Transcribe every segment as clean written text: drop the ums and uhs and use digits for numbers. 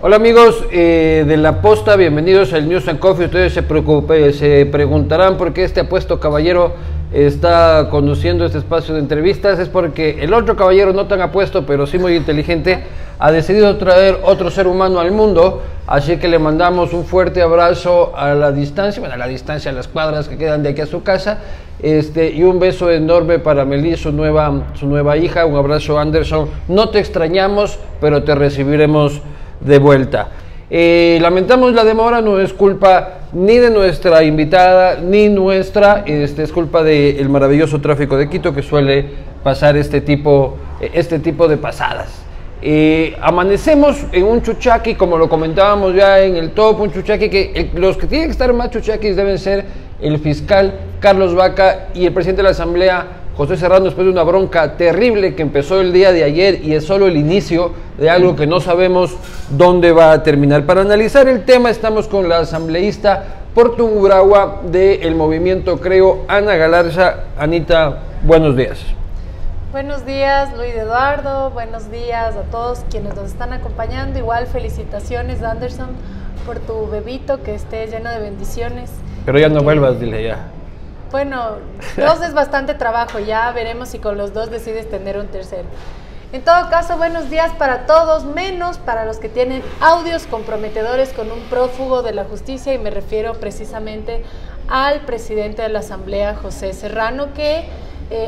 Hola amigos de La Posta, bienvenidos al News and Coffee. Ustedes se preguntarán por qué este apuesto caballero está conduciendo este espacio de entrevistas. Es porque el otro caballero, no tan apuesto pero sí muy inteligente, ha decidido traer otro ser humano al mundo. Así que le mandamos un fuerte abrazo a la distancia, bueno, a la distancia, a las cuadras que quedan de aquí a su casa, y un beso enorme para Meli, su nueva hija. Un abrazo, Anderson. No te extrañamos, pero te recibiremos de vuelta. Lamentamos la demora, no es culpa ni de nuestra invitada ni nuestra, es culpa del maravilloso tráfico de Quito, que suele pasar este tipo de pasadas. Amanecemos en un chuchaqui, como lo comentábamos ya en el top, un chuchaqui que los que tienen que estar más chuchaquis deben ser el fiscal Carlos Vaca y el presidente de la Asamblea, José Serrano, después de una bronca terrible que empezó el día de ayer y es solo el inicio de algo que no sabemos dónde va a terminar. Para analizar el tema estamos con la asambleísta por Tungurahua del movimiento Creo, Ana Galarza. Anita, buenos días. Buenos días, Luis Eduardo, buenos días a todos quienes nos están acompañando. Igual felicitaciones, Anderson, por tu bebito, que esté lleno de bendiciones. Pero ya no vuelvas, dile ya. Bueno, dos es bastante trabajo, ya veremos si con los dos decides tener un tercero. En todo caso, buenos días para todos, menos para los que tienen audios comprometedores con un prófugo de la justicia, y me refiero precisamente al presidente de la Asamblea, José Serrano, que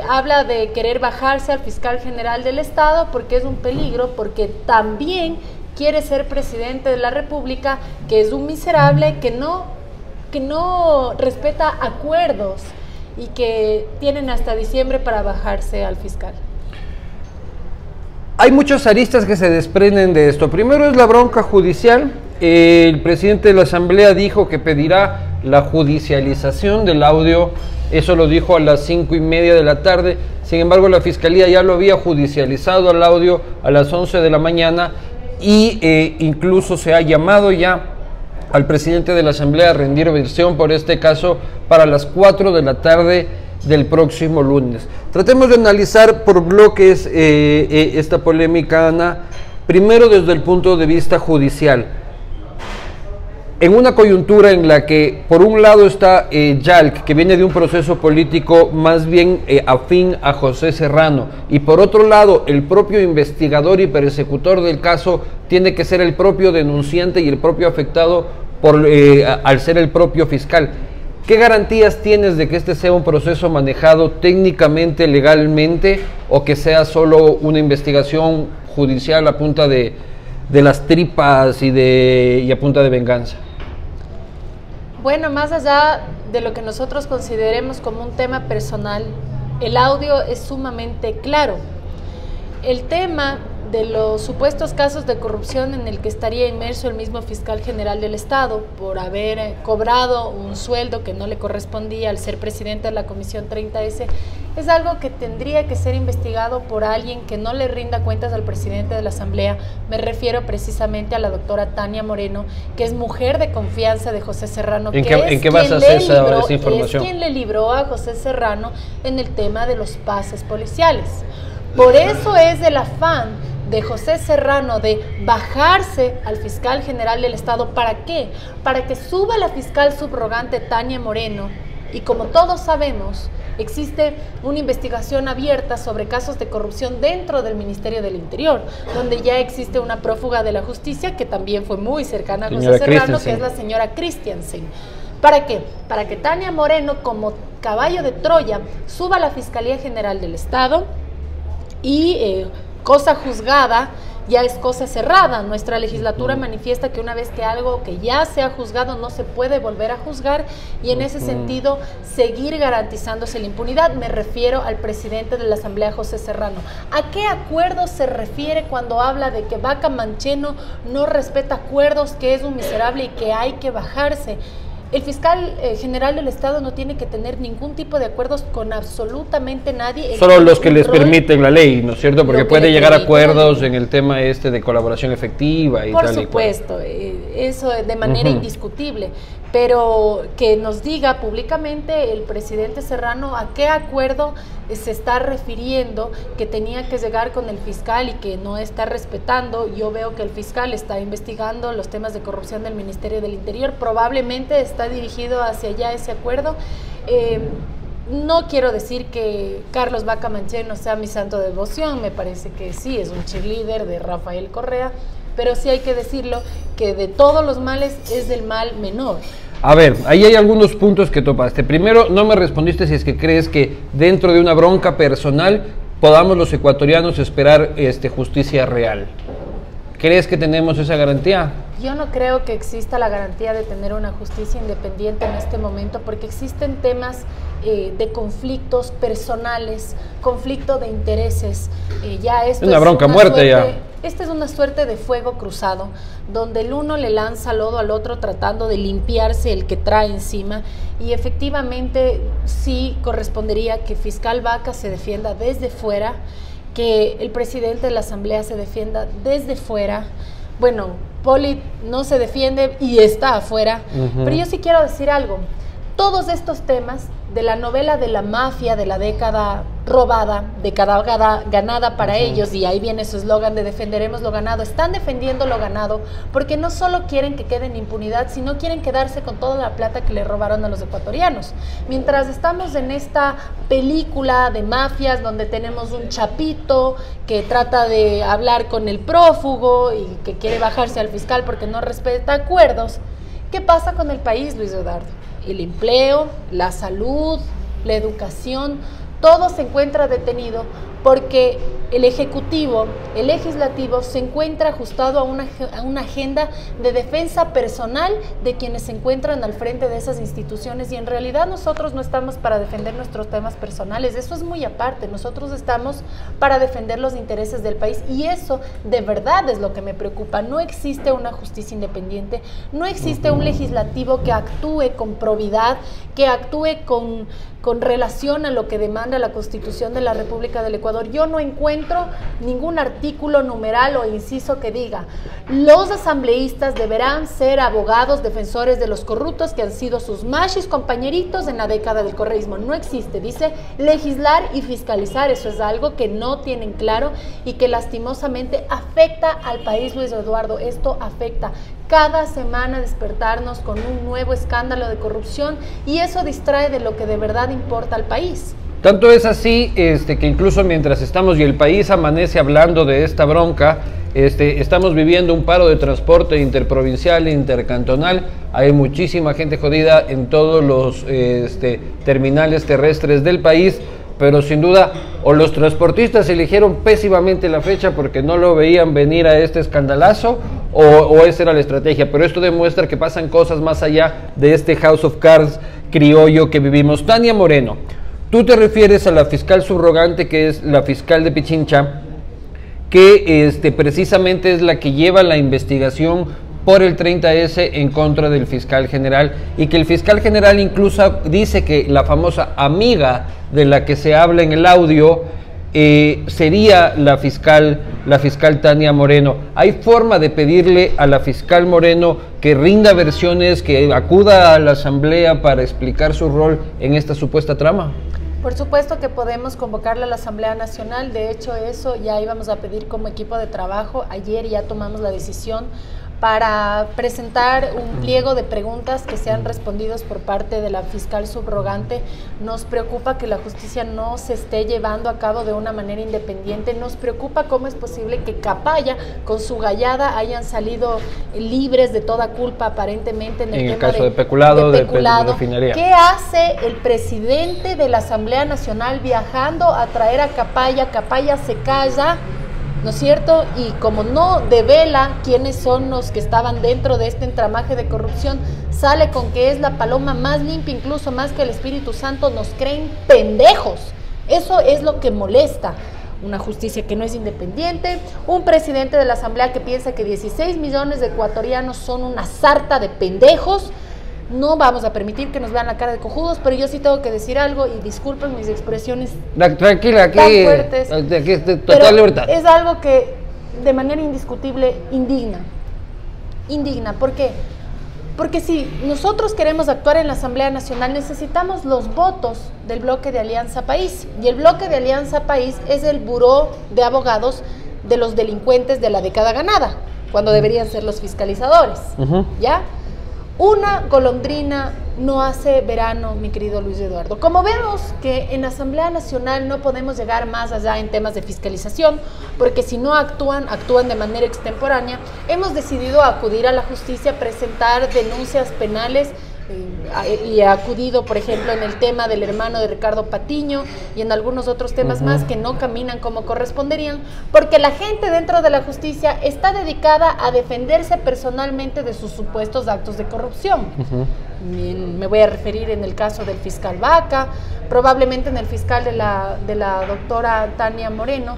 habla de querer bajarse al fiscal general del Estado porque es un peligro, porque también quiere ser presidente de la República, que es un miserable, que no respeta acuerdos y que tienen hasta diciembre para bajarse al fiscal. Hay muchas aristas que se desprenden de esto. Primero es la bronca judicial. El presidente de la Asamblea dijo que pedirá la judicialización del audio. Eso lo dijo a las 5:30 de la tarde. Sin embargo, la Fiscalía ya lo había judicializado al audio a las 11 de la mañana y incluso se ha llamado ya al presidente de la Asamblea a rendir versión por este caso para las 4 de la tarde del próximo lunes. Tratemos de analizar por bloques esta polémica, Ana. Primero, desde el punto de vista judicial. En una coyuntura en la que por un lado está Yalc, que viene de un proceso político más bien afín a José Serrano, y por otro lado el propio investigador y persecutor del caso tiene que ser el propio denunciante y el propio afectado al ser el propio fiscal. ¿Qué garantías tienes de que este sea un proceso manejado técnicamente, legalmente, o que sea solo una investigación judicial a punta de las tripas y a punta de venganza? Bueno, más allá de lo que nosotros consideremos como un tema personal, el audio es sumamente claro. El tema de los supuestos casos de corrupción en el que estaría inmerso el mismo fiscal general del Estado por haber cobrado un sueldo que no le correspondía al ser presidente de la Comisión 30S, es algo que tendría que ser investigado por alguien que no le rinda cuentas al presidente de la Asamblea. Me refiero precisamente a la doctora Tania Moreno, que es mujer de confianza de José Serrano. ¿En qué basas esa información? Es quien le libró a José Serrano en el tema de los pases policiales. Por eso es el afán de José Serrano de bajarse al fiscal general del Estado. ¿Para qué? Para que suba la fiscal subrogante Tania Moreno, y como todos sabemos, existe una investigación abierta sobre casos de corrupción dentro del Ministerio del Interior, donde ya existe una prófuga de la justicia que también fue muy cercana a José Serrano, que es la señora Christiansen. ¿Para qué? Para que Tania Moreno, como caballo de Troya, suba a la Fiscalía General del Estado y cosa juzgada ya es cosa cerrada. Nuestra legislatura manifiesta que una vez que algo que ya se ha juzgado no se puede volver a juzgar, y en ese sentido seguir garantizándose la impunidad. Me refiero al presidente de la Asamblea, José Serrano. ¿A qué acuerdos se refiere cuando habla de que Vaca Mancheno no respeta acuerdos, que es un miserable y que hay que bajarse? El fiscal general del Estado no tiene que tener ningún tipo de acuerdos con absolutamente nadie. Solo los que les permiten la ley, ¿no es cierto? Porque puede llegar a acuerdos en el tema de colaboración efectiva y tal. Por supuesto, eso de manera indiscutible. pero que nos diga públicamente el presidente Serrano a qué acuerdo se está refiriendo que tenía que llegar con el fiscal y que no está respetando. Yo veo que el fiscal está investigando los temas de corrupción del Ministerio del Interior, probablemente está dirigido hacia allá ese acuerdo. No quiero decir que Carlos Vaca Mancheno sea mi santo de devoción, me parece que sí, es un cheerleader de Rafael Correa, pero sí hay que decirlo que de todos los males es del mal menor. A ver, ahí hay algunos puntos que topaste. Primero, no me respondiste si es que crees que dentro de una bronca personal podamos los ecuatorianos esperar justicia real. ¿Crees que tenemos esa garantía? Yo no creo que exista la garantía de tener una justicia independiente en este momento, porque existen temas de conflictos personales, conflicto de intereses. Ya esto una bronca muerte ya. Esta es una suerte de fuego cruzado, donde el uno le lanza lodo al otro tratando de limpiarse el que trae encima, y efectivamente sí correspondería que fiscal Vaca se defienda desde fuera, que el presidente de la Asamblea se defienda desde fuera. Bueno, Poli no se defiende y está afuera, pero yo sí quiero decir algo. Todos estos temas de la novela de la mafia, de la década robada, década ganada para ellos, y ahí viene su eslogan de defenderemos lo ganado, están defendiendo lo ganado porque no solo quieren que quede en impunidad, sino quieren quedarse con toda la plata que le robaron a los ecuatorianos. Mientras estamos en esta película de mafias donde tenemos un chapito que trata de hablar con el prófugo y que quiere bajarse al fiscal porque no respeta acuerdos, ¿qué pasa con el país, Luis Eduardo? El empleo, la salud, la educación, todo se encuentra detenido porque el Ejecutivo, el Legislativo se encuentra ajustado a una agenda de defensa personal de quienes se encuentran al frente de esas instituciones, y en realidad nosotros no estamos para defender nuestros temas personales, eso es muy aparte. Nosotros estamos para defender los intereses del país, y eso de verdad es lo que me preocupa. No existe una justicia independiente, no existe un legislativo que actúe con probidad, que actúe con relación a lo que demanda la Constitución de la República del Ecuador. Yo no encuentro ningún artículo, numeral o inciso que diga: los asambleístas deberán ser abogados defensores de los corruptos que han sido sus machis compañeritos en la década del correísmo. No existe, dice legislar y fiscalizar. Eso es algo que no tienen claro y que lastimosamente afecta al país, Luis Eduardo. Esto afecta cada semana despertarnos con un nuevo escándalo de corrupción, y eso distrae de lo que de verdad importa al país. Tanto es así que incluso mientras estamos y el país amanece hablando de esta bronca, estamos viviendo un paro de transporte interprovincial e intercantonal. Hay muchísima gente jodida en todos los terminales terrestres del país, pero sin duda o los transportistas eligieron pésimamente la fecha porque no lo veían venir a este escandalazo, o esa era la estrategia. Pero esto demuestra que pasan cosas más allá de este House of Cards criollo que vivimos. Tania Moreno, tú te refieres a la fiscal subrogante, que es la fiscal de Pichincha, que precisamente es la que lleva la investigación por el 30S en contra del fiscal general, y que el fiscal general incluso dice que la famosa amiga de la que se habla en el audio sería la fiscal Tania Moreno. ¿Hay forma de pedirle a la fiscal Moreno que rinda versiones, que acuda a la asamblea para explicar su rol en esta supuesta trama? Por supuesto que podemos convocarla a la Asamblea Nacional. De hecho, eso ya íbamos a pedir como equipo de trabajo. Ayer ya tomamos la decisión para presentar un pliego de preguntas que sean respondidos por parte de la fiscal subrogante. Nos preocupa que la justicia no se esté llevando a cabo de una manera independiente. Nos preocupa cómo es posible que Capaya, con su gallada, hayan salido libres de toda culpa aparentemente en el tema caso de peculado, de refinería. ¿Qué hace el presidente de la Asamblea Nacional viajando a traer a Capaya? Capaya se calla, ¿no es cierto? Y como no devela quiénes son los que estaban dentro de este entramaje de corrupción, sale con que es la paloma más limpia, incluso más que el Espíritu Santo. Nos creen pendejos. Eso es lo que molesta. Una justicia que no es independiente, un presidente de la Asamblea que piensa que 16 millones de ecuatorianos son una sarta de pendejos. No vamos a permitir que nos vean la cara de cojudos, pero yo sí tengo que decir algo, y disculpen mis expresiones tranquila, aquí, tan fuertes, aquí total libertad. Es algo que de manera indiscutible indigna. ¿Por qué? Porque si nosotros queremos actuar en la Asamblea Nacional, necesitamos los votos del bloque de Alianza País. Y el bloque de Alianza País es el buró de abogados de los delincuentes de la década ganada, cuando deberían ser los fiscalizadores. ¿Ya? Una golondrina no hace verano, mi querido Luis Eduardo. Como vemos que en la Asamblea Nacional no podemos llegar más allá en temas de fiscalización, porque si no actúan de manera extemporánea, hemos decidido acudir a la justicia, presentar denuncias penales y ha acudido, por ejemplo, en el tema del hermano de Ricardo Patiño y en algunos otros temas más que no caminan como corresponderían, porque la gente dentro de la justicia está dedicada a defenderse personalmente de sus supuestos actos de corrupción. Me voy a referir en el caso del fiscal Vaca, probablemente en el fiscal de la doctora Tania Moreno,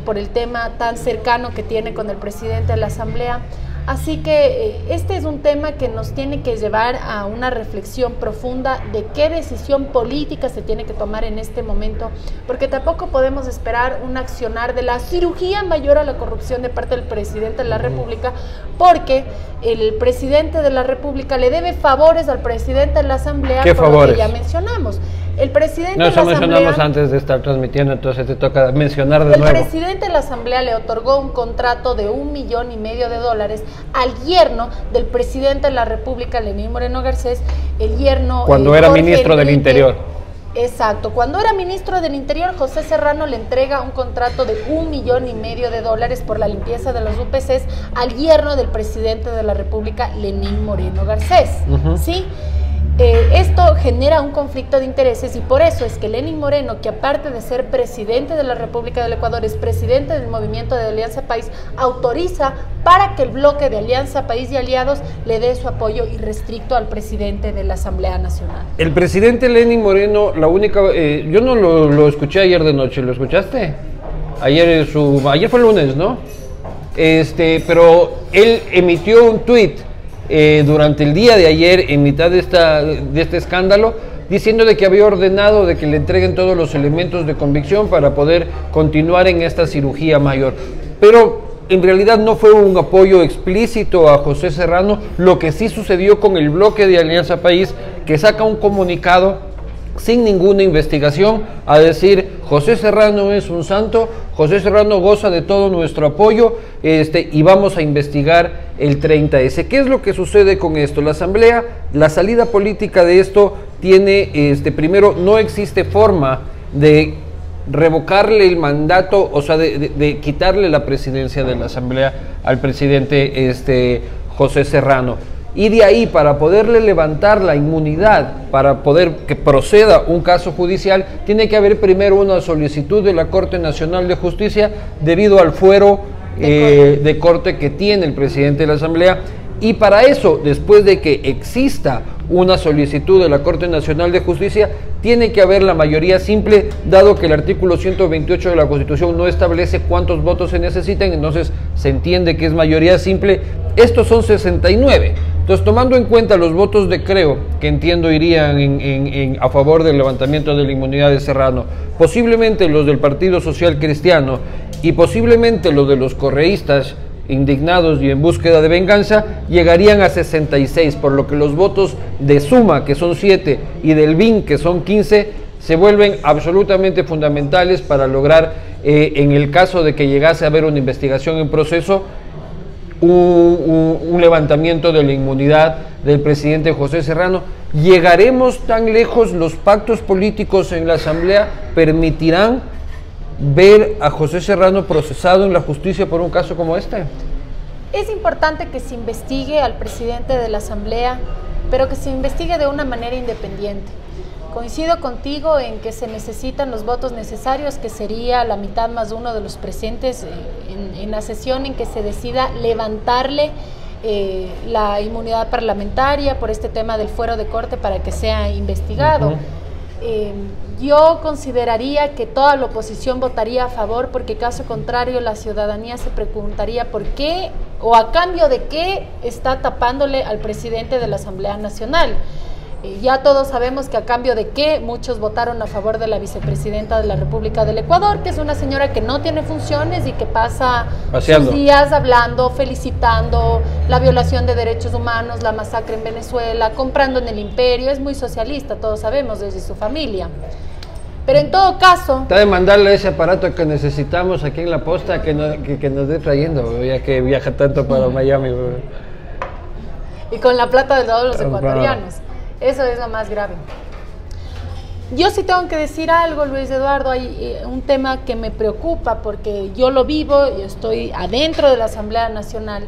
por el tema tan cercano que tiene con el presidente de la Asamblea. Así que este es un tema que nos tiene que llevar a una reflexión profunda de qué decisión política se tiene que tomar en este momento, porque tampoco podemos esperar un accionar de la cirugía mayor a la corrupción de parte del presidente de la República, porque el presidente de la República le debe favores al presidente de la Asamblea. ¿Qué favores? Lo que ya mencionamos. El presidente no, eso mencionamos antes de estar transmitiendo, entonces te toca mencionar de nuevo. El presidente de la Asamblea le otorgó un contrato de $1,5 millones al yerno del presidente de la República, Lenín Moreno Garcés, el yerno... Cuando era ministro del Interior. Exacto, cuando era ministro del Interior, José Serrano le entrega un contrato de $1,5 millones por la limpieza de los UPCs al yerno del presidente de la República, Lenín Moreno Garcés, ¿sí? Esto genera un conflicto de intereses y por eso es que Lenín Moreno, que aparte de ser presidente de la República del Ecuador, es presidente del movimiento de Alianza País, autoriza para que el bloque de Alianza País y aliados le dé su apoyo irrestricto al presidente de la Asamblea Nacional. El presidente Lenín Moreno, la única... yo no lo escuché ayer de noche, ¿lo escuchaste? Ayer fue lunes, ¿no? Pero él emitió un tuit durante el día de ayer, en mitad de este escándalo, diciendo de que había ordenado de que le entreguen todos los elementos de convicción para poder continuar en esta cirugía mayor. Pero en realidad no fue un apoyo explícito a José Serrano, lo que sí sucedió con el bloque de Alianza País, que saca un comunicado sin ninguna investigación a decir: José Serrano es un santo, José Serrano goza de todo nuestro apoyo, y vamos a investigar el 30S. ¿Qué es lo que sucede con esto? La Asamblea, la salida política de esto tiene, primero, no existe forma de revocarle el mandato, o sea, de quitarle la presidencia de la Asamblea al presidente José Serrano. Y de ahí, para poderle levantar la inmunidad, para poder que proceda un caso judicial, tiene que haber primero una solicitud de la Corte Nacional de Justicia debido al fuero de corte que tiene el presidente de la Asamblea. Y para eso, después de que exista una solicitud de la Corte Nacional de Justicia, tiene que haber la mayoría simple, dado que el artículo 128 de la Constitución no establece cuántos votos se necesitan, entonces se entiende que es mayoría simple. Estos son 69. Entonces, tomando en cuenta los votos de Creo, que entiendo irían a favor del levantamiento de la inmunidad de Serrano, posiblemente los del Partido Social Cristiano y posiblemente los de los correístas indignados y en búsqueda de venganza, llegarían a 66, por lo que los votos de Suma, que son 7, y del BIN, que son 15, se vuelven absolutamente fundamentales para lograr, en el caso de que llegase a haber una investigación en proceso, un levantamiento de la inmunidad del presidente José Serrano. ¿Llegaremos tan lejos? ¿Los pactos políticos en la Asamblea permitirán ver a José Serrano procesado en la justicia por un caso como este? Es importante que se investigue al presidente de la Asamblea, pero que se investigue de una manera independiente. Coincido contigo en que se necesitan los votos necesarios, que sería la mitad más uno de los presentes en la sesión en que se decida levantarle la inmunidad parlamentaria por este tema del fuero de corte para que sea investigado. Yo consideraría que toda la oposición votaría a favor, porque caso contrario la ciudadanía se preguntaría por qué o a cambio de qué está tapándole al presidente de la Asamblea Nacional. Ya todos sabemos que a cambio de qué muchos votaron a favor de la vicepresidenta de la República del Ecuador, que es una señora que no tiene funciones y que pasa sus días hablando, felicitando la violación de derechos humanos, la masacre en Venezuela, comprando en el imperio. Es muy socialista, todos sabemos, desde su familia. Pero en todo caso... Está de mandarle ese aparato que necesitamos aquí en la posta que nos dé trayendo, ya que viaja tanto para Miami. Y con la plata de todos los ecuatorianos. Eso es lo más grave. Yo sí tengo que decir algo, Luis Eduardo. Hay un tema que me preocupa porque yo lo vivo, yo estoy adentro de la Asamblea Nacional.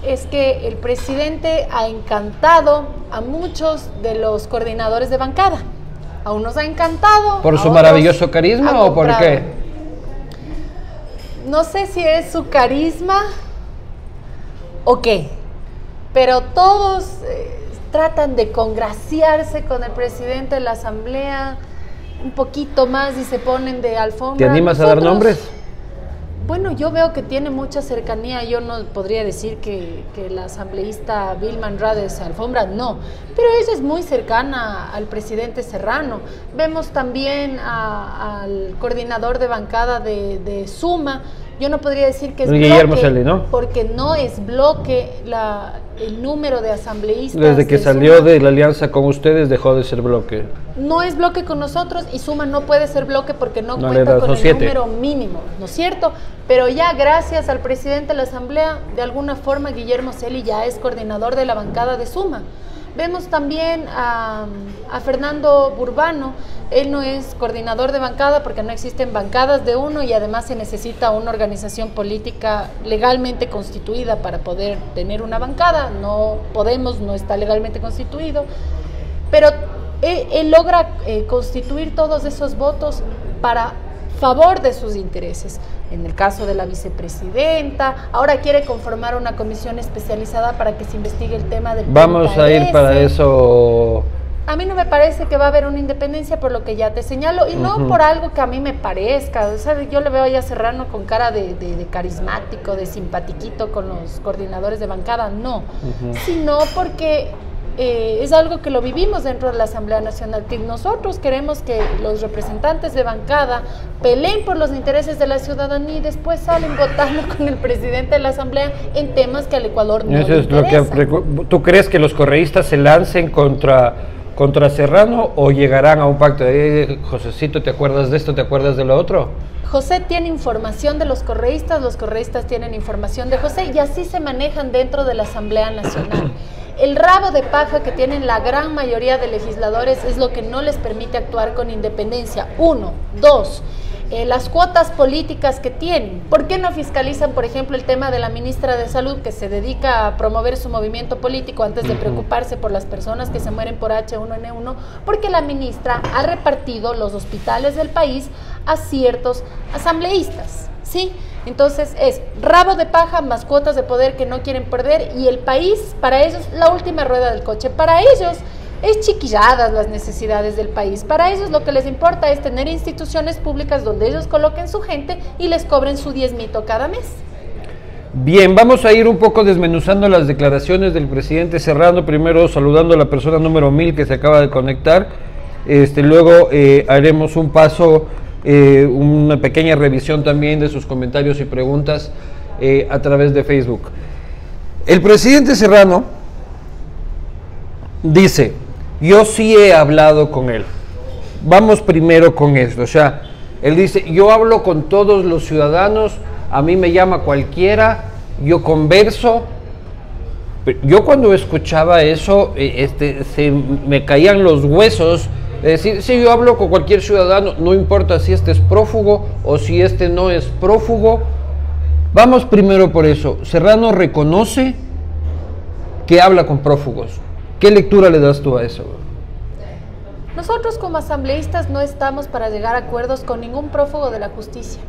Es que el presidente ha encantado a muchos de los coordinadores de bancada. A unos ha encantado. ¿Por su maravilloso carisma o por qué? No sé si es su carisma o qué, pero todos tratan de congraciarse con el presidente de la Asamblea un poquito más y se ponen de alfombra. ¿Te animas a dar nombres? Bueno, yo veo que tiene mucha cercanía. Yo no podría decir que la asambleísta Vilma Andrade es alfombra, no, pero ella es muy cercana al presidente Serrano. Vemos también al coordinador de bancada de Suma. Yo no podría decir que es Guillermo bloque, Celi, ¿no? Porque no es bloque el número de asambleístas. Desde que salió de la alianza con ustedes dejó de ser bloque. No es bloque con nosotros y Suma no puede ser bloque porque no cuenta con el número mínimo, ¿no es cierto? Pero ya gracias al presidente de la Asamblea, de alguna forma Guillermo Celi ya es coordinador de la bancada de Suma. Vemos también a Fernando Burbano. Él no es coordinador de bancada porque no existen bancadas de uno y además se necesita una organización política legalmente constituida para poder tener una bancada. No Podemos no está legalmente constituido, pero él logra constituir todos esos votos para favor de sus intereses. En el caso de la vicepresidenta, ahora quiere conformar una comisión especializada para que se investigue el tema del Vamos a ir para eso. A mí no me parece que va a haber una independencia por lo que ya te señalo, y no por algo que a mí me parezca. O sea, yo le veo a Serrano con cara de carismático, de simpatiquito con los coordinadores de bancada, no, sino porque es algo que lo vivimos dentro de la Asamblea Nacional, que nosotros queremos que los representantes de bancada peleen por los intereses de la ciudadanía y después salen votando con el presidente de la Asamblea en temas que al Ecuador no le interesan. ¿Tú crees que los correístas se lancen contra Serrano o llegarán a un pacto? Josecito, ¿te acuerdas de esto? ¿Te acuerdas de lo otro? José tiene información de los correístas tienen información de José y así se manejan dentro de la Asamblea Nacional. El rabo de paja que tienen la gran mayoría de legisladores es lo que no les permite actuar con independencia. 1, 2, las cuotas políticas que tienen. ¿Por qué no fiscalizan, por ejemplo, el tema de la ministra de Salud, que se dedica a promover su movimiento político antes de preocuparse por las personas que se mueren por H1N1? Porque la ministra ha repartido los hospitales del país a ciertos asambleístas, ¿sí? Entonces es rabo de paja más cuotas de poder que no quieren perder, y el país, para ellos, la última rueda del coche. Para ellos es chiquilladas las necesidades del país. Para ellos lo que les importa es tener instituciones públicas donde ellos coloquen su gente y les cobren su diezmito cada mes. Bien, vamos a ir un poco desmenuzando las declaraciones del presidente Serrano. Primero saludando a la persona número 1000 que se acaba de conectar. Luego haremos un paso, una pequeña revisión también de sus comentarios y preguntas a través de Facebook. El presidente Serrano dice: yo sí he hablado con él. Vamos primero con esto. O sea, él dice: yo hablo con todos los ciudadanos, a mí me llama cualquiera, yo converso. Yo cuando escuchaba eso, se me caían los huesos. Es decir, si yo hablo con cualquier ciudadano, no importa si este es prófugo o si este no es prófugo. Vamos primero por eso. Serrano reconoce que habla con prófugos. ¿Qué lectura le das tú a eso? Nosotros como asambleístas no estamos para llegar a acuerdos con ningún prófugo de la justicia.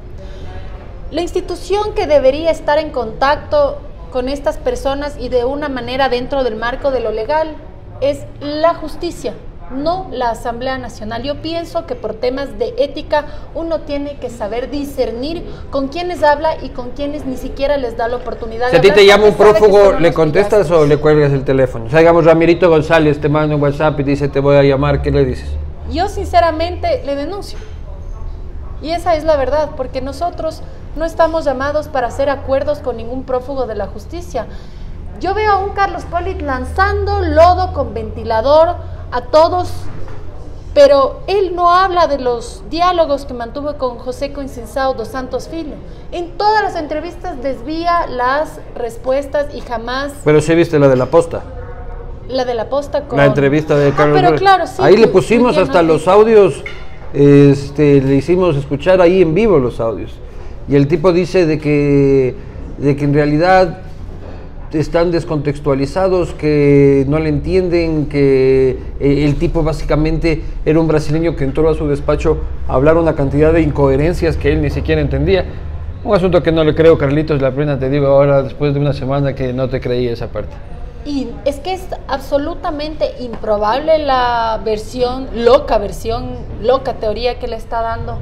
La institución que debería estar en contacto con estas personas y de una manera dentro del marco de lo legal es la justicia. no la Asamblea Nacional. Yo pienso que por temas de ética uno tiene que saber discernir con quienes habla y con quienes ni siquiera les da la oportunidad. Si a ti te llama un prófugo, ¿le contestas o le cuelgas el teléfono? O sea, digamos, Ramirito González te manda un WhatsApp y dice te voy a llamar, ¿qué le dices? Yo sinceramente le denuncio. Y esa es la verdad, porque nosotros no estamos llamados para hacer acuerdos con ningún prófugo de la justicia. Yo veo a un Carlos Pollitt lanzando lodo con ventilador a todos, pero él no habla de los diálogos que mantuvo con José Coincincao dos Santos Filho. En todas las entrevistas desvía las respuestas y jamás... Pero sí viste la de la posta. La de la posta con... La entrevista de Carlos pero claro, sí. Ahí le pusimos hasta los audios, le hicimos escuchar ahí en vivo los audios. Y el tipo dice de que en realidad están descontextualizados, que no le entienden, que el tipo básicamente era un brasileño que entró a su despacho a hablar una cantidad de incoherencias que él ni siquiera entendía. Un asunto que no le creo, Carlitos, la pena te digo ahora, después de una semana, que no te creí esa parte. Y es que es absolutamente improbable la versión, loca teoría que le está dando.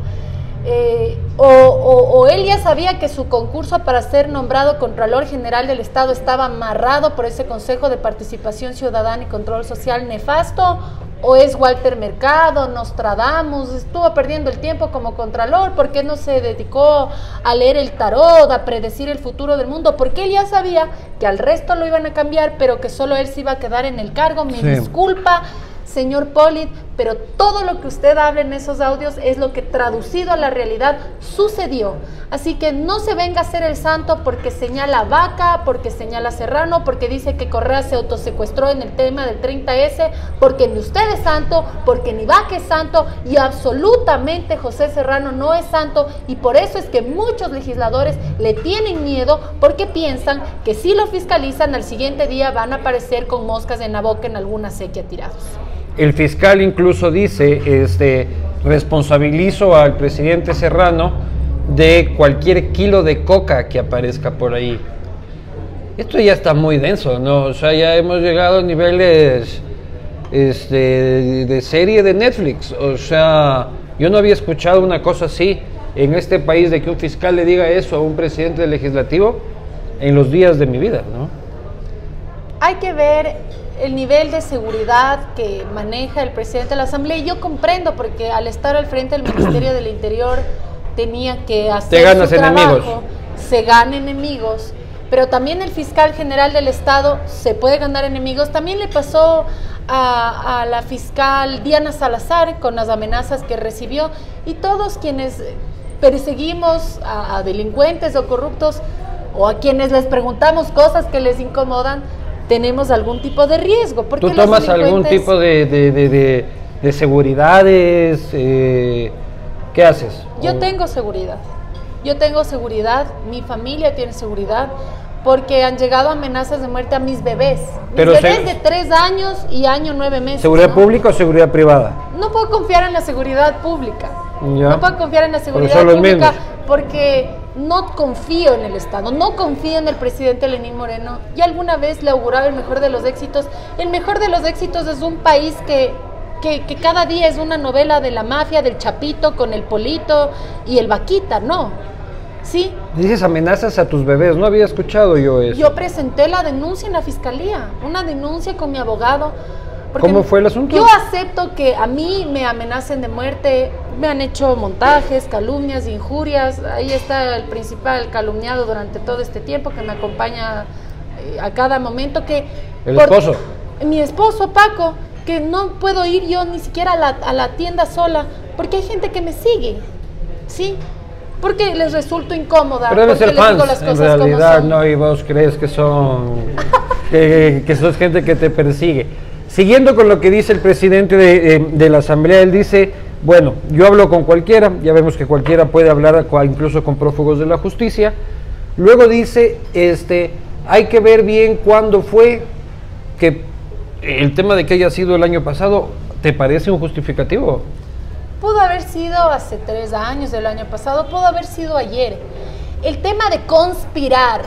O él ya sabía que su concurso para ser nombrado Contralor General del Estado estaba amarrado por ese Consejo de Participación Ciudadana y Control Social nefasto, o es Walter Mercado, Nostradamus, estuvo perdiendo el tiempo como Contralor. ¿Por qué no se dedicó a leer el tarot, a predecir el futuro del mundo? Porque él ya sabía que al resto lo iban a cambiar, pero que solo él se iba a quedar en el cargo. Me disculpa, señor Pollitt, pero todo lo que usted habla en esos audios es lo que traducido a la realidad sucedió. Así que no se venga a ser el santo porque señala a Vaca, porque señala a Serrano, porque dice que Correa se autosecuestró en el tema del 30S, porque ni usted es santo, porque ni Vaca es santo, y absolutamente José Serrano no es santo, y por eso es que muchos legisladores le tienen miedo, porque piensan que si lo fiscalizan al siguiente día van a aparecer con moscas en la boca en alguna sequía tirados. El fiscal incluso dice, responsabilizo al presidente Serrano de cualquier kilo de coca que aparezca por ahí. Esto ya está muy denso, ¿no? O sea, ya hemos llegado a niveles de serie de Netflix. O sea, yo no había escuchado una cosa así en este país, de que un fiscal le diga eso a un presidente legislativo en los días de mi vida, ¿no? Hay que ver el nivel de seguridad que maneja el presidente de la Asamblea, y yo comprendo, porque al estar al frente del Ministerio del Interior tenía que hacer su trabajo, se gana enemigos, pero también el fiscal general del Estado se puede ganar enemigos. También le pasó a la fiscal Diana Salazar con las amenazas que recibió, y todos quienes perseguimos a delincuentes o corruptos, o a quienes les preguntamos cosas que les incomodan, tenemos algún tipo de riesgo. Porque ¿tú tomas algún tipo de seguridades? ¿Qué haces? Yo tengo seguridad. Yo tengo seguridad, mi familia tiene seguridad, porque han llegado amenazas de muerte a mis bebés. Mis bebés de 3 años y año 9 meses. ¿Seguridad pública o seguridad privada? No puedo confiar en la seguridad pública. Ya. No puedo confiar en la seguridad pública porque no confío en el Estado, no confío en el presidente Lenín Moreno. Y alguna vez le auguraba el mejor de los éxitos. El mejor de los éxitos es un país que cada día es una novela de la mafia, del Chapito con el Polito y el Vaquita, ¿no? ¿Sí? Dices amenazas a tus bebés, no había escuchado yo eso. Yo presenté la denuncia en la fiscalía, una denuncia con mi abogado. ¿Cómo fue el asunto? Yo acepto que a mí me amenacen de muerte, me han hecho montajes, calumnias, injurias. Ahí está el principal calumniado durante todo este tiempo, que me acompaña a cada momento. ¿El esposo? Mi esposo, Paco, que no puedo ir yo ni siquiera a la tienda sola, porque hay gente que me sigue, ¿sí? Porque les resulto incómoda. Pero debe ser fans, digo las cosas en realidad, como son. ¿no? Y vos crees que son que sos gente que te persigue. Siguiendo con lo que dice el presidente de la Asamblea, él dice, bueno, yo hablo con cualquiera, ya vemos que cualquiera puede hablar incluso con prófugos de la justicia. Luego dice, hay que ver bien cuándo fue, que el tema de que haya sido el año pasado, ¿te parece un justificativo? Pudo haber sido hace 3 años del año pasado, pudo haber sido ayer. El tema de conspirar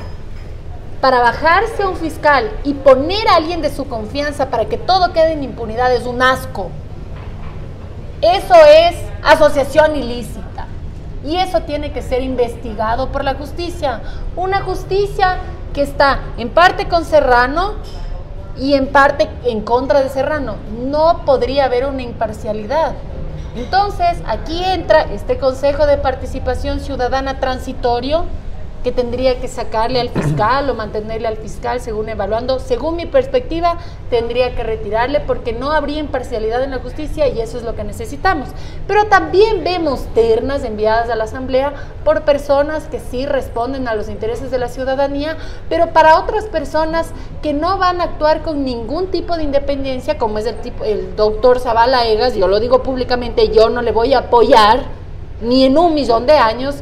para bajarse a un fiscal y poner a alguien de su confianza para que todo quede en impunidad es un asco. Eso es asociación ilícita y eso tiene que ser investigado por la justicia. Una justicia que está en parte con Serrano y en parte en contra de Serrano. No podría haber una imparcialidad. Entonces, aquí entra este Consejo de Participación Ciudadana transitorio que tendría que sacarle al fiscal o mantenerle al fiscal según evaluando. Según mi perspectiva, tendría que retirarle porque no habría imparcialidad en la justicia y eso es lo que necesitamos. Pero también vemos ternas enviadas a la Asamblea por personas que sí responden a los intereses de la ciudadanía, pero para otras personas que no van a actuar con ningún tipo de independencia, como es el doctor Zavala Egas. Yo lo digo públicamente, yo no le voy a apoyar ni en 1.000.000 de años.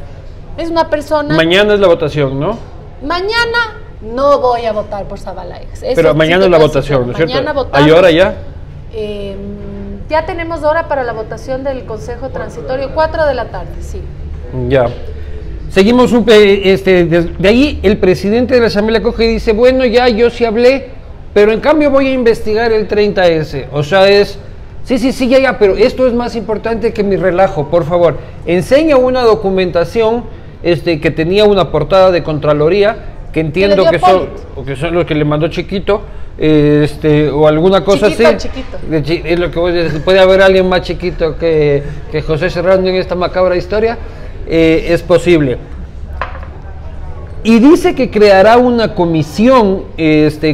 Es una persona... Mañana es la votación, ¿no? Mañana no voy a votar por Zavala Egas. Pero mañana es la votación, ¿no es cierto? Mañana votamos. ¿Hay hora ya? Ya tenemos hora para la votación del Consejo Transitorio, 4 de la tarde, sí. Ya. Seguimos, de ahí el presidente de la Asamblea coge y dice, bueno, ya yo sí hablé, pero en cambio voy a investigar el 30S. O sea, es... Sí, ya, pero esto es más importante que mi relajo, por favor. Enseña una documentación que tenía una portada de Contraloría, que entiendo que son los que le mandó Chiquito, o alguna cosa así. Chiquito. Es lo que voy a decir, puede haber alguien más chiquito que José Serrano en esta macabra historia, es posible. Y dice que creará una comisión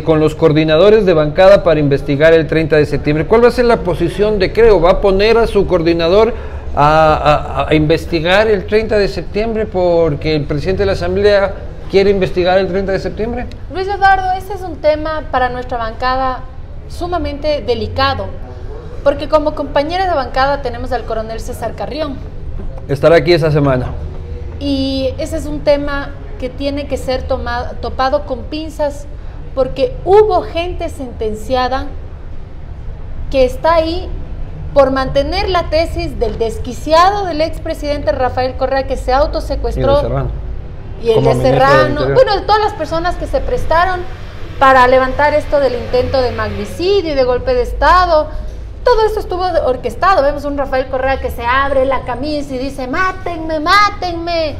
con los coordinadores de bancada para investigar el 30 de septiembre. ¿Cuál va a ser la posición de Creo? ¿Va a poner a su coordinador a investigar el 30 de septiembre porque el presidente de la Asamblea quiere investigar el 30 de septiembre? Luis Eduardo, ese es un tema para nuestra bancada sumamente delicado, porque como compañera de bancada tenemos al coronel César Carrión. Estará aquí esa semana. Y ese es un tema que tiene que ser topado con pinzas, porque hubo gente sentenciada que está ahí por mantener la tesis del desquiciado del expresidente Rafael Correa, que se autosecuestró, y el de Serrano, bueno, de todas las personas que se prestaron para levantar esto del intento de magnicidio y de golpe de Estado. Todo esto estuvo orquestado. Vemos un Rafael Correa que se abre la camisa y dice, mátenme, mátenme,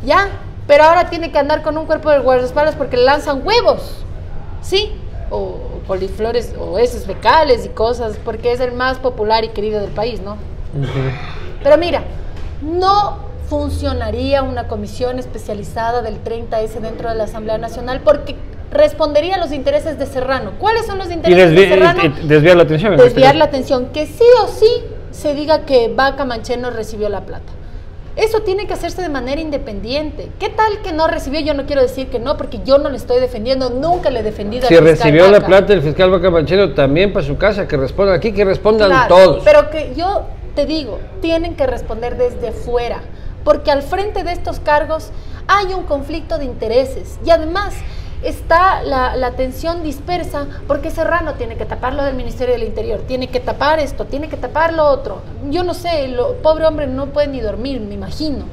ya. Pero ahora tiene que andar con un cuerpo de guardaespaldas porque le lanzan huevos, ¿sí? O coliflores, o heces fecales y cosas, porque es el más popular y querido del país, ¿no? Pero mira, no funcionaría una comisión especializada del 30S dentro de la Asamblea Nacional porque respondería a los intereses de Serrano. ¿Cuáles son los intereses de Serrano? Desviar la atención. Desviar la atención, que sí o sí se diga que Vaca Mancheno recibió la plata. Eso tiene que hacerse de manera independiente. ¿Qué tal que no recibió? Yo no quiero decir que no, porque yo no le estoy defendiendo, nunca le he defendido al fiscal Vaca. Si recibió la plata el fiscal Vaca Mancheno, también para su casa, que respondan aquí, que respondan todos. Pero que yo te digo, tienen que responder desde fuera, porque al frente de estos cargos hay un conflicto de intereses y además está la tensión dispersa porque Serrano tiene que tapar lo del Ministerio del Interior, tiene que tapar esto, tiene que tapar lo otro. Yo no sé, pobre hombre no puede ni dormir, me imagino.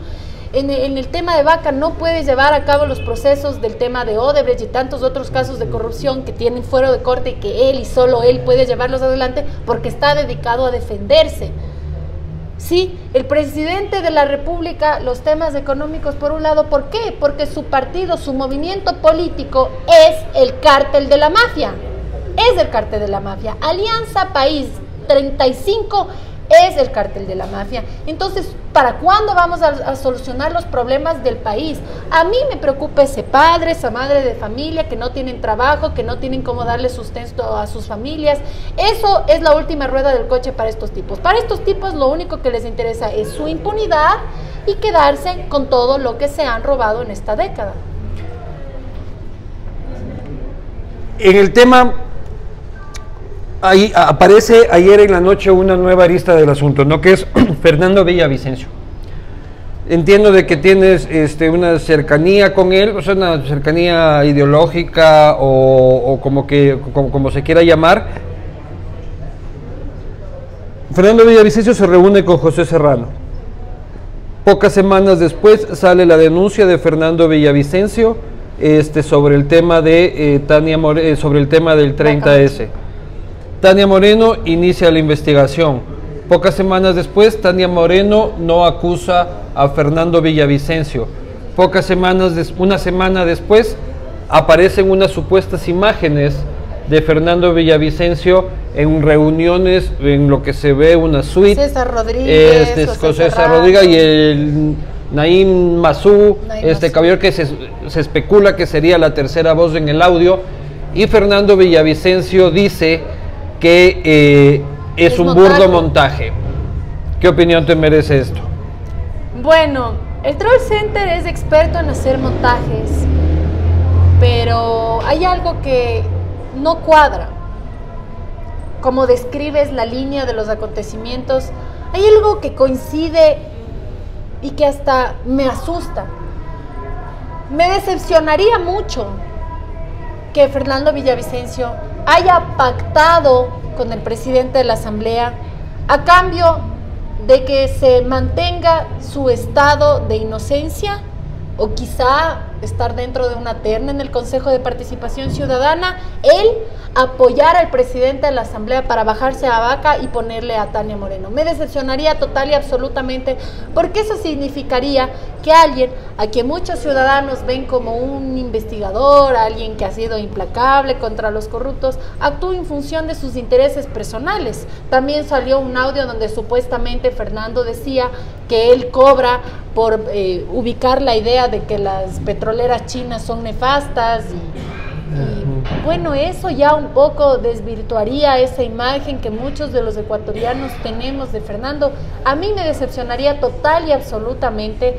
En el tema de Vaca no puede llevar a cabo los procesos del tema de Odebrecht y tantos otros casos de corrupción que tienen fuero de corte y que él y solo él puede llevarlos adelante porque está dedicado a defenderse. Sí, el presidente de la República, los temas económicos por un lado, ¿por qué? Porque su partido, su movimiento político es el cártel de la mafia, es el cártel de la mafia. Alianza País 35 es el cártel de la mafia. Entonces, ¿para cuándo vamos a solucionar los problemas del país? A mí me preocupa ese padre, esa madre de familia que no tienen trabajo, que no tienen cómo darle sustento a sus familias. Eso es la última rueda del coche para estos tipos. Para estos tipos lo único que les interesa es su impunidad y quedarse con todo lo que se han robado en esta década. En el tema... Ahí aparece ayer en la noche una nueva arista del asunto, ¿no? Que es Fernando Villavicencio. Entiendo de que tienes una cercanía con él, o sea, una cercanía ideológica o como se quiera llamar. Fernando Villavicencio se reúne con José Serrano. Pocas semanas después sale la denuncia de Fernando Villavicencio sobre el tema de sobre el tema del 30S. Tania Moreno inicia la investigación. Pocas semanas después, Tania Moreno no acusa a Fernando Villavicencio. Una semana después, aparecen unas supuestas imágenes de Fernando Villavicencio en reuniones, en lo que se ve una suite. César Rodríguez, con César Rodríguez y el Naim Mazú, caballero que se especula que sería la tercera voz en el audio. Y Fernando Villavicencio dice que es un burdo montaje. ¿Qué opinión te merece esto? Bueno, el Troll Center es experto en hacer montajes, pero hay algo que no cuadra. Como describes la línea de los acontecimientos, hay algo que coincide y que hasta me asusta. Me decepcionaría mucho que Fernando Villavicencio haya pactado con el presidente de la Asamblea a cambio de que se mantenga su estado de inocencia, o quizá estar dentro de una terna en el Consejo de Participación Ciudadana, él apoyar al presidente de la Asamblea para bajarse a Vaca y ponerle a Tania Moreno. Me decepcionaría total y absolutamente, porque eso significaría que alguien a quien muchos ciudadanos ven como un investigador, alguien que ha sido implacable contra los corruptos, actúa en función de sus intereses personales. También salió un audio donde supuestamente Fernando decía que él cobra por ubicar la idea de que las petroleras chinas son nefastas y bueno, eso ya un poco desvirtuaría esa imagen que muchos de los ecuatorianos tenemos de Fernando. A mí me decepcionaría total y absolutamente,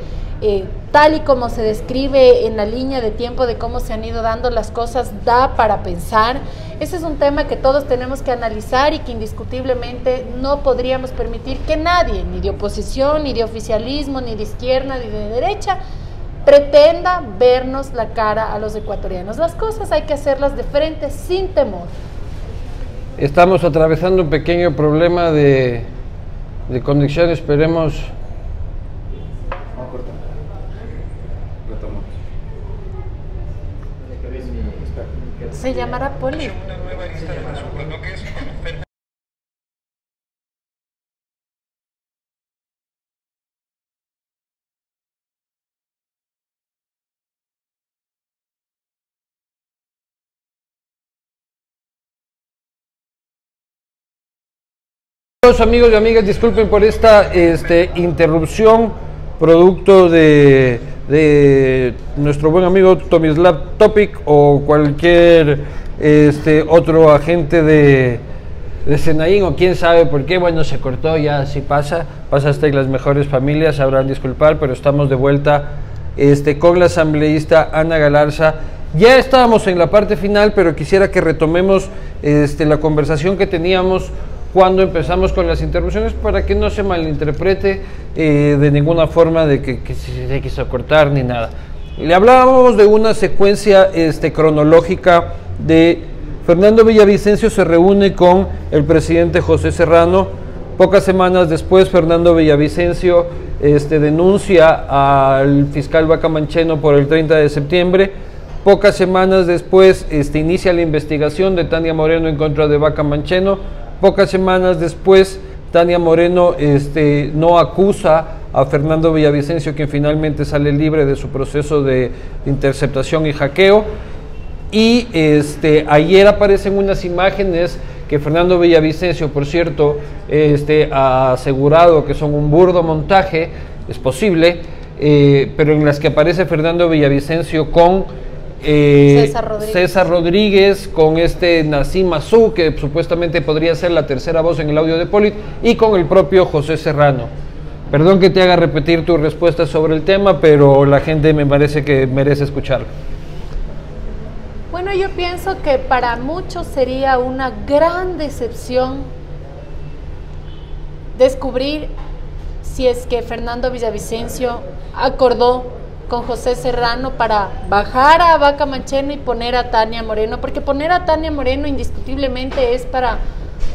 tal y como se describe en la línea de tiempo de cómo se han ido dando las cosas, da para pensar. Ese es un tema que todos tenemos que analizar y que indiscutiblemente no podríamos permitir que nadie, ni de oposición, ni de oficialismo, ni de izquierda, ni de derecha, pretenda vernos la cara a los ecuatorianos. Las cosas hay que hacerlas de frente, sin temor. Estamos atravesando un pequeño problema de conexión, esperemos. Se llamará Poli. Amigos y amigas, disculpen por esta interrupción, producto de nuestro buen amigo Tomislav Topic o cualquier otro agente de Senaín, o quién sabe por qué. Bueno, se cortó, ya así pasa hasta en las mejores familias, sabrán disculpar, pero estamos de vuelta con la asambleísta Ana Galarza. Ya estábamos en la parte final, pero quisiera que retomemos la conversación que teníamos cuando empezamos con las interrupciones, para que no se malinterprete de ninguna forma de que se quiso cortar ni nada. Le hablábamos de una secuencia cronológica de Fernando Villavicencio se reúne con el presidente José Serrano. Pocas semanas después, Fernando Villavicencio denuncia al fiscal Bacamancheno por el 30 de septiembre. Pocas semanas después inicia la investigación de Tania Moreno en contra de Bacamancheno. Pocas semanas después, Tania Moreno no acusa a Fernando Villavicencio, quien finalmente sale libre de su proceso de interceptación y hackeo. Y ayer aparecen unas imágenes que Fernando Villavicencio, por cierto, ha asegurado que son un burdo montaje, es posible, pero en las que aparece Fernando Villavicencio con César Rodríguez, con Naim Mazú, que supuestamente podría ser la tercera voz en el audio de Polit, y con el propio José Serrano. Perdón que te haga repetir tu respuesta sobre el tema, pero la gente me parece que merece escucharlo. Bueno, yo pienso que para muchos sería una gran decepción descubrir si es que Fernando Villavicencio acordó con José Serrano para bajar a Bacamancheno y poner a Tania Moreno, porque poner a Tania Moreno indiscutiblemente es para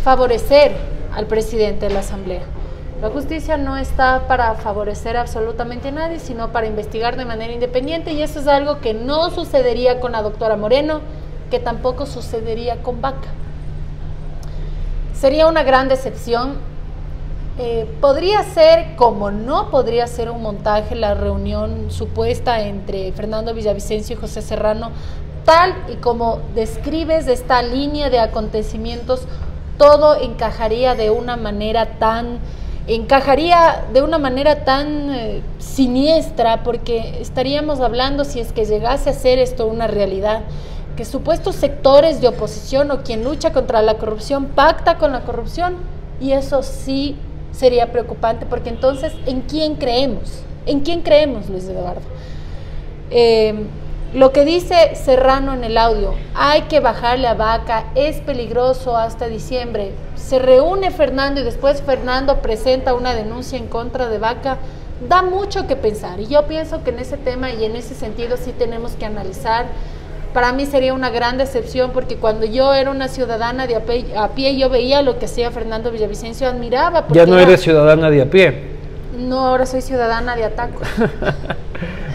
favorecer al presidente de la Asamblea. La justicia no está para favorecer absolutamente a nadie, sino para investigar de manera independiente, y eso es algo que no sucedería con la doctora Moreno, que tampoco sucedería con Vaca. Sería una gran decepción. Podría ser, como no podría ser un montaje, la reunión supuesta entre Fernando Villavicencio y José Serrano, tal y como describes esta línea de acontecimientos, todo encajaría de una manera tan siniestra, porque estaríamos hablando, si es que llegase a ser esto una realidad, que supuestos sectores de oposición o quien lucha contra la corrupción pacta con la corrupción, y eso sí sería preocupante, porque entonces, ¿en quién creemos? ¿En quién creemos, Luis Eduardo? Lo que dice Serrano en el audio, hay que bajarle a Vaca, es peligroso hasta diciembre. Se reúne Fernando y después Fernando presenta una denuncia en contra de Vaca, da mucho que pensar. Y yo pienso que en ese tema y en ese sentido sí tenemos que analizar. Para mí sería una gran decepción, porque cuando yo era una ciudadana de a pie, yo veía lo que hacía Fernando Villavicencio, admiraba. Ya no eres ciudadana de a pie. No, ahora soy ciudadana de Ataco.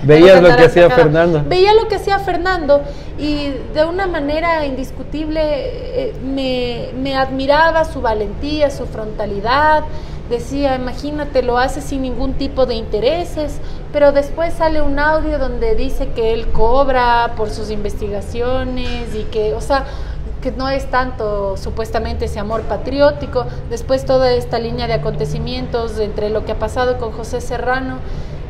Veías lo que hacía Fernando. Veía lo que hacía Fernando y de una manera indiscutible me admiraba su valentía, su frontalidad. Decía, imagínate, lo hace sin ningún tipo de intereses, pero después sale un audio donde dice que él cobra por sus investigaciones y que, o sea, que no es tanto supuestamente ese amor patriótico. Después toda esta línea de acontecimientos entre lo que ha pasado con José Serrano.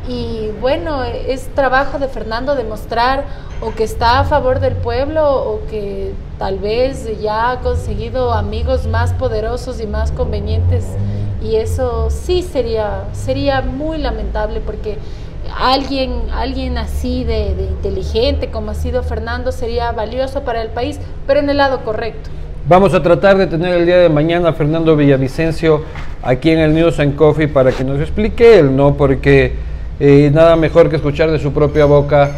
Y bueno, es trabajo de Fernando demostrar o que está a favor del pueblo o que tal vez ya ha conseguido amigos más poderosos y más convenientes, y eso sí sería muy lamentable, porque alguien así de inteligente como ha sido Fernando sería valioso para el país, pero en el lado correcto. Vamos a tratar de tener el día de mañana a Fernando Villavicencio aquí en el News and Coffee para que nos explique él, ¿no? Porque nada mejor que escuchar de su propia boca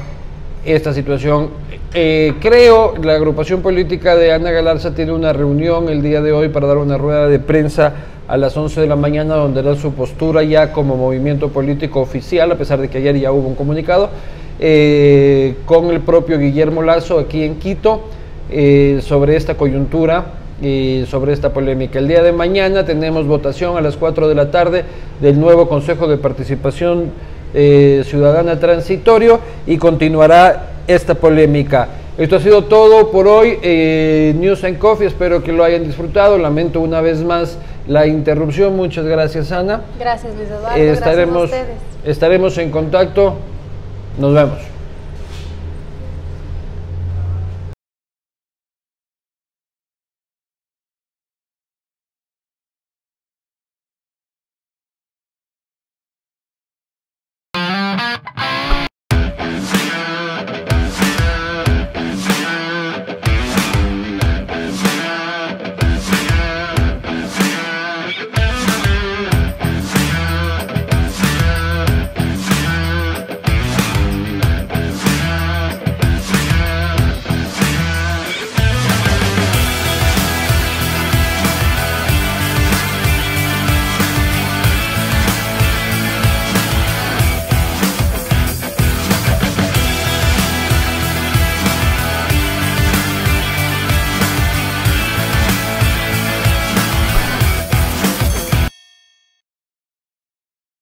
esta situación. Creo la agrupación política de Ana Galarza tiene una reunión el día de hoy para dar una rueda de prensa a las 11 de la mañana, donde da su postura ya como movimiento político oficial, a pesar de que ayer ya hubo un comunicado, con el propio Guillermo Lasso aquí en Quito, sobre esta coyuntura y sobre esta polémica. El día de mañana tenemos votación a las 4 de la tarde del nuevo Consejo de Participación Ciudadana Transitorio, y continuará esta polémica. Esto ha sido todo por hoy, News and Coffee, espero que lo hayan disfrutado. Lamento una vez más la interrupción. Muchas gracias, Ana. Gracias, Luis Eduardo. Gracias a ustedes. Estaremos en contacto. Nos vemos.